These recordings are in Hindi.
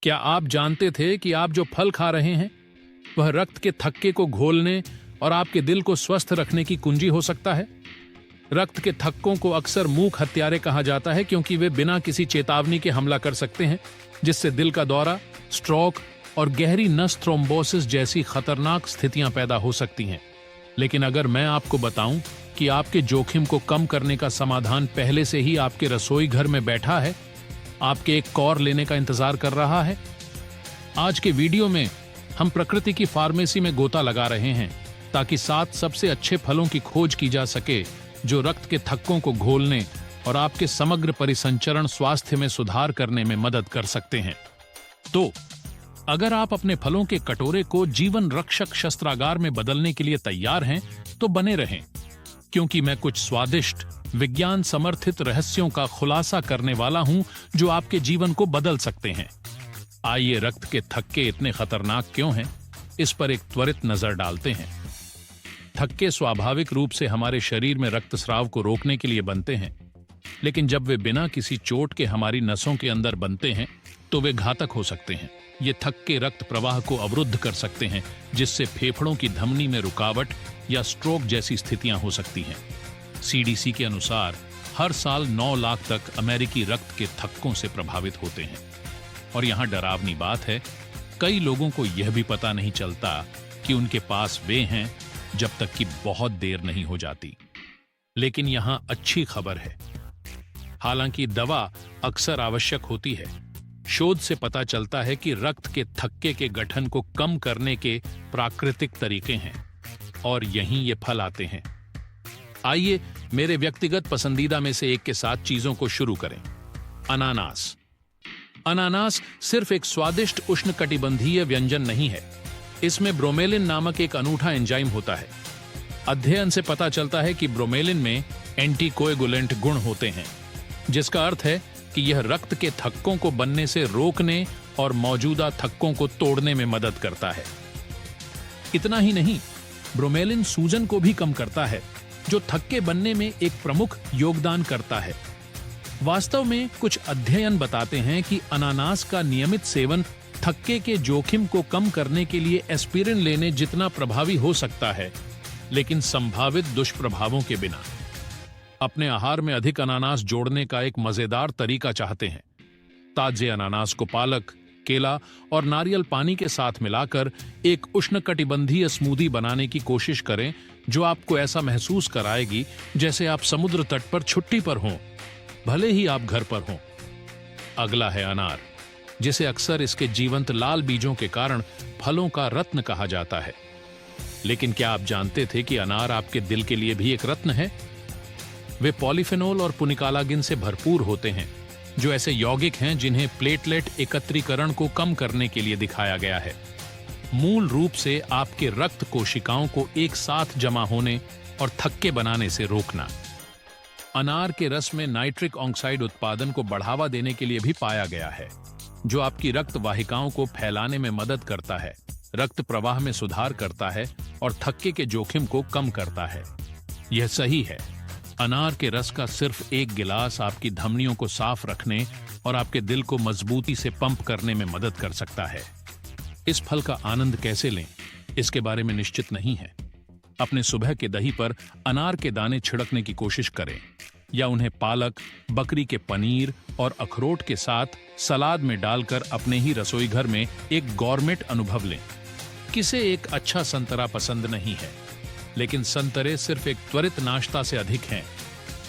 क्या आप जानते थे कि आप जो फल खा रहे हैं वह रक्त के थक्के को घोलने और आपके दिल को स्वस्थ रखने की कुंजी हो सकता है? रक्त के थक्कों को अक्सर मूक हत्यारे कहा जाता है क्योंकि वे बिना किसी चेतावनी के हमला कर सकते हैं, जिससे दिल का दौरा, स्ट्रोक और गहरी नस थ्रोम्बोसिस जैसी खतरनाक स्थितियां पैदा हो सकती हैं। लेकिन अगर मैं आपको बताऊं कि आपके जोखिम को कम करने का समाधान पहले से ही आपके रसोई घर में बैठा है, आपके एक कौर लेने का इंतजार कर रहा है। आज के वीडियो में हम प्रकृति की फार्मेसी में गोता लगा रहे हैं ताकि 7 सबसे अच्छे फलों की खोज की जा सके जो रक्त के थक्कों को घोलने और आपके समग्र परिसंचरण स्वास्थ्य में सुधार करने में मदद कर सकते हैं। तो अगर आप अपने फलों के कटोरे को जीवन रक्षक शस्त्रागार में बदलने के लिए तैयार हैं, तो बने रहें, क्योंकि मैं कुछ स्वादिष्ट, विज्ञान समर्थित रहस्यों का खुलासा करने वाला हूं जो आपके जीवन को बदल सकते हैं। आइए रक्त के थक्के इतने खतरनाक क्यों हैं, इस पर एक त्वरित नजर डालते हैं। थक्के स्वाभाविक रूप से हमारे शरीर में रक्तस्राव को रोकने के लिए बनते हैं, लेकिन जब वे बिना किसी चोट के हमारी नसों के अंदर बनते हैं तो वे घातक हो सकते हैं। ये थक्के रक्त प्रवाह को अवरुद्ध कर सकते हैं, जिससे फेफड़ों की धमनी में रुकावट या स्ट्रोक जैसी स्थितियां हो सकती हैं। सीडीसी के अनुसार हर साल 9 लाख तक अमेरिकी रक्त के थक्कों से प्रभावित होते हैं। और यहां डरावनी बात है, कई लोगों को यह भी पता नहीं चलता कि उनके पास वे हैं जब तक कि बहुत देर नहीं हो जाती। लेकिन यहां अच्छी खबर है। हालांकि दवा अक्सर आवश्यक होती है, शोध से पता चलता है कि रक्त के थक्के के गठन को कम करने के प्राकृतिक तरीके हैं, और यहीं ये फल आते हैं। आइए मेरे व्यक्तिगत पसंदीदा में से एक के साथ चीजों को शुरू करें। अनानास। अनानास सिर्फ एक स्वादिष्ट उष्णकटिबंधीय व्यंजन नहीं है, इसमें ब्रोमेलिन नामक एक अनूठा एंजाइम होता है। अध्ययन से पता चलता है कि ब्रोमेलिन में एंटीकोएगुलेंट गुण होते हैं, जिसका अर्थ है कि यह रक्त के थक्कों को बनने से रोकने और मौजूदा थक्कों को तोड़ने में मदद करता है। इतना ही नहीं, ब्रोमेलिन सूजन को भी कम करता है, जो थक्के बनने में एक प्रमुख योगदान करता है। वास्तव में कुछ अध्ययन बताते हैं कि अनानास का नियमित सेवन थक्के के जोखिम को कम करने के लिए एस्पिरिन लेने जितना प्रभावी हो सकता है, लेकिन संभावित दुष्प्रभावों के बिना। अपने आहार में अधिक अनानास जोड़ने का एक मजेदार तरीका चाहते हैं? ताजे अनानास को पालक, केला और नारियल पानी के साथ मिलाकर एक उष्णकटिबंधीय स्मूदी बनाने की कोशिश करें, जो आपको ऐसा महसूस कराएगी जैसे आप समुद्र तट पर छुट्टी पर हों, भले ही आप घर पर हों। अगला है अनार, जिसे अक्सर इसके जीवंत लाल बीजों के कारण फलों का रत्न कहा जाता है। लेकिन क्या आप जानते थे कि अनार आपके दिल के लिए भी एक रत्न है? वे पॉलीफेनोल और पुनिकालागिन से भरपूर होते हैं, जो ऐसे यौगिक हैं जिन्हें प्लेटलेट एकत्रीकरण को कम करने के लिए दिखाया गया है। मूल रूप से आपके रक्त कोशिकाओं को एक साथ जमा होने और थक्के बनाने से रोकना। अनार के रस में नाइट्रिक ऑक्साइड उत्पादन को बढ़ावा देने के लिए भी पाया गया है, जो आपकी रक्त वाहिकाओं को फैलाने में मदद करता है, रक्त प्रवाह में सुधार करता है और थक्के के जोखिम को कम करता है। यह सही है, अनार के रस का सिर्फ एक गिलास आपकी धमनियों को साफ रखने और आपके दिल को मजबूती से पंप करने में मदद कर सकता है। इस फल का आनंद कैसे लें, इसके बारे में निश्चित नहीं है। अपने सुबह के दही पर अनार के दाने छिड़कने की कोशिश करें, या उन्हें पालक, बकरी के पनीर और अखरोट के साथ सलाद में डालकर अपने ही रसोई घर में एक गॉरमेट अनुभव लें। किसे एक अच्छा संतरा पसंद नहीं है, लेकिन संतरे सिर्फ एक त्वरित नाश्ता से अधिक हैं।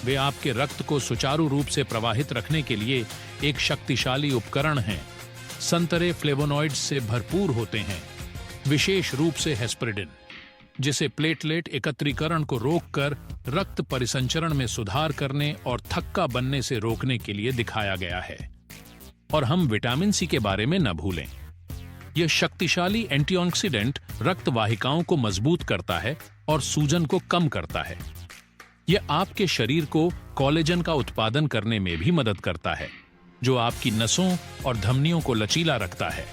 वे आपके रक्त को सुचारू रूप से प्रवाहित रखने के लिए एक शक्तिशाली उपकरण हैं। संतरे फ्लेवोनॉइड्स से भरपूर होते हैं, विशेष रूप से हेस्पेरिडिन, जिसे प्लेटलेट एकत्रीकरण को रोककर रक्त परिसंचरण में सुधार करने और थक्का बनने से रोकने के लिए दिखाया गया है। और हम विटामिन सी के बारे में न भूलें। यह शक्तिशाली एंटीऑक्सीडेंट रक्त वाहिकाओं को मजबूत करता है और सूजन को कम करता है। यह आपके शरीर को कोलेजन का उत्पादन करने में भी मदद करता है, जो आपकी नसों और धमनियों को लचीला रखता है,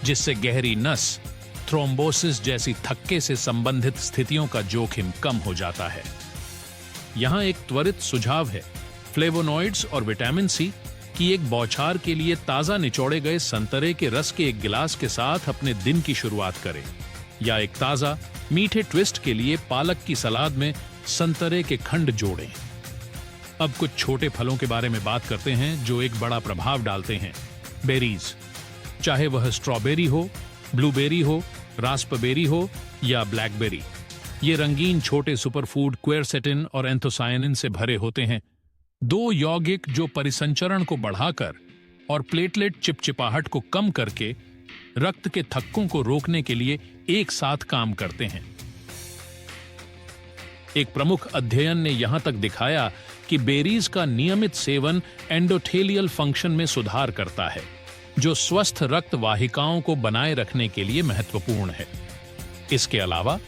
जिससे गहरी नस, थ्रोम्बोसिस जैसी थक्के से संबंधित स्थितियों का जोखिम कम हो जाता है। यहां एक त्वरित सुझाव है। फ्लेवोनॉइड्स और विटामिन सी कि एक बौछार के लिए ताजा निचोड़े गए संतरे के रस के एक गिलास के साथ अपने दिन की शुरुआत करें, या एक ताजा मीठे ट्विस्ट के लिए पालक की सलाद में संतरे के खंड जोड़ें। अब कुछ छोटे फलों के बारे में बात करते हैं जो एक बड़ा प्रभाव डालते हैं। बेरीज, चाहे वह स्ट्रॉबेरी हो, ब्लूबेरी हो, रास्पबेरी हो या ब्लैकबेरी, ये रंगीन छोटे सुपरफूड क्वेरसेटिन और एंथोसायनिन से भरे होते हैं, दो यौगिक जो परिसंचरण को बढ़ाकर और प्लेटलेट चिपचिपाहट को कम करके रक्त के थक्कों को रोकने के लिए एक साथ काम करते हैं। एक प्रमुख अध्ययन ने यहां तक दिखाया कि बेरीज का नियमित सेवन एंडोथेलियल फंक्शन में सुधार करता है, जो स्वस्थ रक्त वाहिकाओं को बनाए रखने के लिए महत्वपूर्ण है। इसके अलावा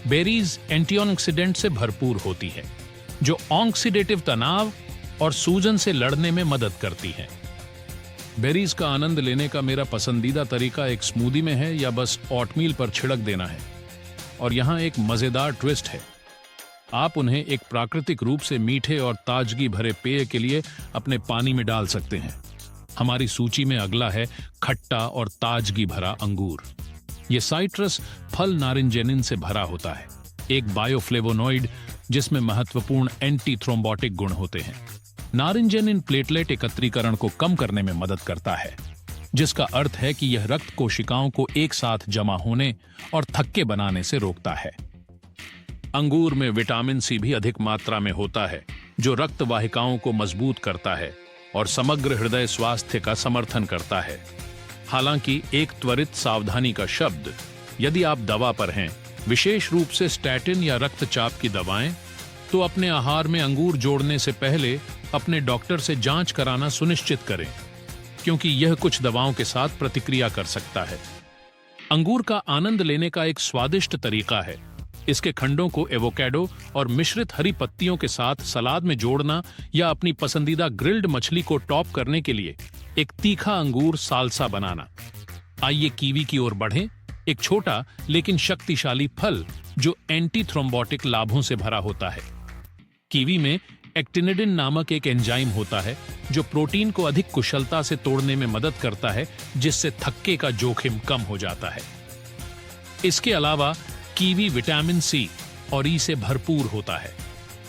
बेरीज एंटीऑक्सीडेंट से भरपूर होती है, जो ऑक्सीडेटिव तनाव और सूजन से लड़ने में मदद करती है। बेरीज का आनंद लेने का मेरा पसंदीदा तरीका एक स्मूदी में है या बस ओटमील पर छिड़क देना है। और यहां एक मजेदार ट्विस्ट है, आप उन्हें एक प्राकृतिक रूप से मीठे और ताजगी भरे पेय के लिए अपने पानी में डाल सकते हैं। हमारी सूची में अगला है खट्टा और ताजगी भरा अंगूर। यह साइट्रस फल नारिंजेनिन से भरा होता है, एक बायोफ्लेवोनॉइड जिसमें महत्वपूर्ण एंटी थ्रोम्बोटिक गुण होते हैं। नारिंजेनिन प्लेटलेट एकत्रीकरण को कम करने में मदद करता है, जिसका अर्थ है कि यह रक्त कोशिकाओं को एक साथ जमा होने और थक्के बनाने से रोकता है। अंगूर में विटामिन सी भी अधिक मात्रा में होता है, जो रक्त वाहिकाओं को मजबूत करता है और समग्र हृदय स्वास्थ्य का समर्थन करता है। हालांकि एक त्वरित सावधानी का शब्द, यदि आप दवा पर हैं, विशेष रूप से स्टैटिन या रक्तचाप की दवाएं, तो अपने आहार में अंगूर जोड़ने से पहले अपने डॉक्टर से जांच कराना सुनिश्चित करें, क्योंकि यह कुछ दवाओं के साथ प्रतिक्रिया कर सकता है। अंगूर का आनंद लेने का एक स्वादिष्ट तरीका है इसके खंडों को एवोकाडो और मिश्रित हरी पत्तियों के साथ सलाद में जोड़ना या अपनी पसंदीदा ग्रिल्ड मछली को टॉप करने के लिए एक तीखा अंगूर साल्सा बनाना। आइए कीवी की ओर बढ़ें, एक छोटा लेकिन शक्तिशाली फल जो एंटी थ्रोम्बोटिक लाभों से भरा होता है। कीवी में एक्टिनिडिन नामक एक एंजाइम होता है जो प्रोटीन को अधिक कुशलता से तोड़ने में मदद करता है, जिससे थक्के का जोखिम कम हो जाता है। इसके अलावा कीवी विटामिन सी और ई से भरपूर होता है,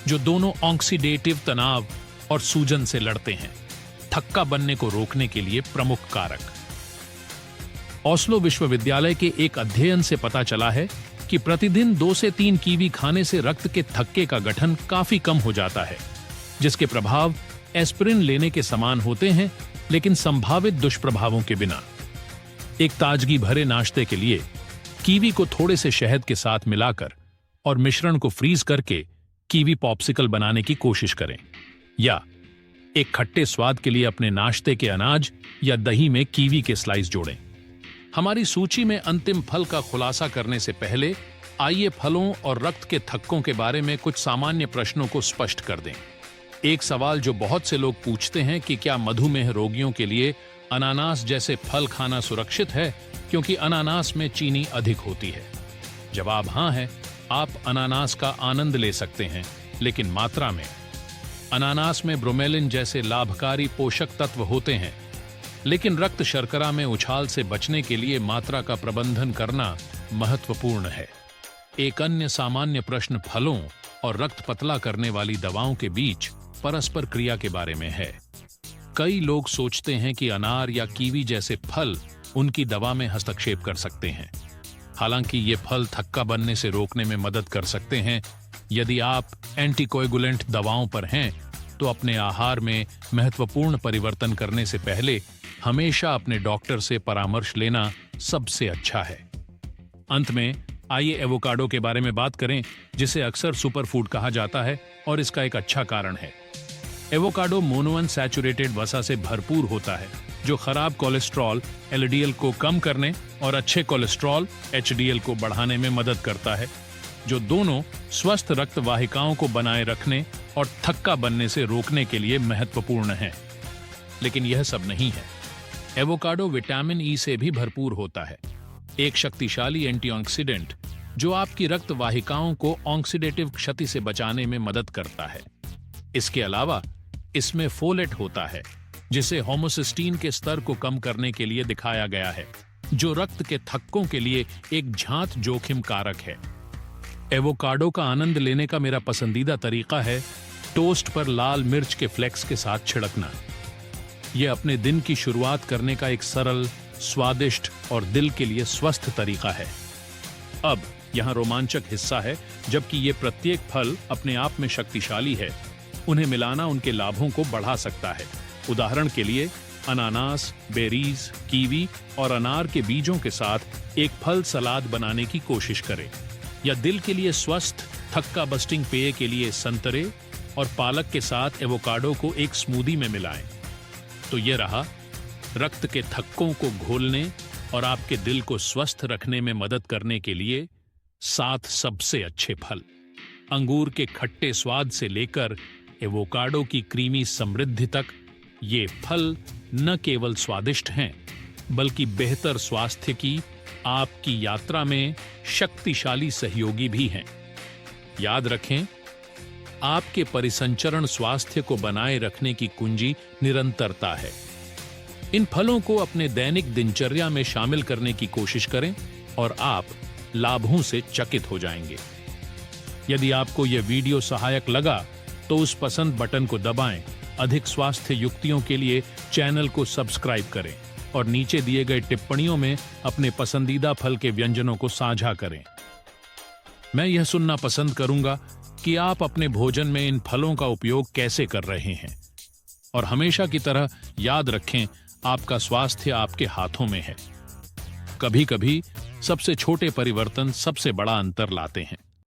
जो दोनों ऑक्सीडेटिव तनाव और सूजन से लड़ते हैं, थक्का बनने को रोकने के लिए प्रमुख कारक। ओस्लो विश्वविद्यालय के एक अध्ययन से पता चला है कि प्रतिदिन 2 से 3 कीवी खाने से रक्त के थक्के का गठन काफी कम हो जाता है, जिसके प्रभाव एस्पिरिन लेने के समान होते हैं, लेकिन संभावित दुष्प्रभावों के बिना। एक ताजगी भरे नाश्ते के लिए कीवी को थोड़े से शहद के साथ मिलाकर और मिश्रण को फ्रीज करके कीवी पॉप्सिकल बनाने की कोशिश करें, या एक खट्टे स्वाद के लिए अपने नाश्ते के अनाज या दही में कीवी के स्लाइस जोड़ें। हमारी सूची में अंतिम फल का खुलासा करने से पहले आइए फलों और रक्त के थक्कों के बारे में कुछ सामान्य प्रश्नों को स्पष्ट कर दें। एक सवाल जो बहुत से लोग पूछते हैं कि क्या मधुमेह रोगियों के लिए अनानास जैसे फल खाना सुरक्षित है, क्योंकि अनानास में चीनी अधिक होती है। जवाब हाँ है, आप अनानास का आनंद ले सकते हैं, लेकिन मात्रा में। अनानास में ब्रोमेलिन जैसे लाभकारी पोषक तत्व होते हैं, लेकिन रक्त शर्करा में उछाल से बचने के लिए मात्रा का प्रबंधन करना महत्वपूर्ण है। एक अन्य सामान्य प्रश्न फलों और रक्त पतला करने वाली दवाओं के बीच परस्पर क्रिया के बारे में है। कई लोग सोचते हैं कि अनार या कीवी जैसे फल उनकी दवा में हस्तक्षेप कर सकते हैं। हालांकि ये फल थक्का बनने से रोकने में मदद कर सकते हैं। यदि आप एंटीकोएगुलेंट दवाओं पर हैं, तो अपने आहार में महत्वपूर्ण परिवर्तन करने से पहले हमेशा अपने डॉक्टर से परामर्श लेना सबसे अच्छा है। अंत में आइए एवोकाडो के बारे में बात करें, जिसे अक्सर सुपरफूड कहा जाता है, और इसका एक अच्छा कारण है। एवोकाडो मोनोअनसैचुरेटेड वसा से भरपूर होता है, जो खराब कोलेस्ट्रॉल एलडीएल को कम करने और अच्छे कोलेस्ट्रॉल एचडीएल को बढ़ाने में मदद करता है, जो दोनों स्वस्थ रक्त वाहिकाओं को बनाए रखने और थक्का बनने से रोकने के लिए महत्वपूर्ण है। लेकिन यह सब नहीं है। एवोकाडो विटामिन ई से भी भरपूर होता है, एक शक्तिशाली एंटीऑक्सीडेंट जो आपकी रक्त वाहिकाओं को ऑक्सीडेटिव क्षति से बचाने में मदद करता है। इसके अलावा इसमें फोलेट होता है, जिसे होमोसिस्टीन के स्तर को कम करने के लिए दिखाया गया है, जो रक्त के थक्कों के लिए एक झांत जोखिम कारक है। एवोकाडो का आनंद लेने का मेरा पसंदीदा तरीका है टोस्ट पर लाल मिर्च के फ्लेक्स के साथ छिड़कना। यह अपने दिन की शुरुआत करने का एक सरल, स्वादिष्ट और दिल के लिए स्वस्थ तरीका है। अब यहाँ रोमांचक हिस्सा है। जबकि ये प्रत्येक फल अपने आप में शक्तिशाली है, उन्हें मिलाना उनके लाभों को बढ़ा सकता है। उदाहरण के लिए अनानास, बेरीज, कीवी और अनार के बीजों के साथ एक फल सलाद बनाने की कोशिश करें, या दिल के लिए स्वस्थ थक्का बस्टिंग पेय के लिए संतरे और पालक के साथ एवोकाडो को एक स्मूदी में मिलाएं। तो ये रहा रक्त के थक्कों को घोलने और आपके दिल को स्वस्थ रखने में मदद करने के लिए 7 सबसे अच्छे फल। अंगूर के खट्टे स्वाद से लेकर एवोकाडो की क्रीमी समृद्धि तक, ये फल न केवल स्वादिष्ट हैं, बल्कि बेहतर स्वास्थ्य की आपकी यात्रा में शक्तिशाली सहयोगी भी हैं। याद रखें, आपके परिसंचरण स्वास्थ्य को बनाए रखने की कुंजी निरंतरता है। इन फलों को अपने दैनिक दिनचर्या में शामिल करने की कोशिश करें और आप लाभों से चकित हो जाएंगे। यदि आपको यह वीडियो सहायक लगा तो उस पसंद बटन को दबाएं, अधिक स्वास्थ्य युक्तियों के लिए चैनल को सब्सक्राइब करें और नीचे दिए गए टिप्पणियों में अपने पसंदीदा फल के व्यंजनों को साझा करें। मैं यह सुनना पसंद करूंगा कि आप अपने भोजन में इन फलों का उपयोग कैसे कर रहे हैं। और हमेशा की तरह याद रखें, आपका स्वास्थ्य आपके हाथों में है। कभी-कभी सबसे छोटे परिवर्तन सबसे बड़ा अंतर लाते हैं।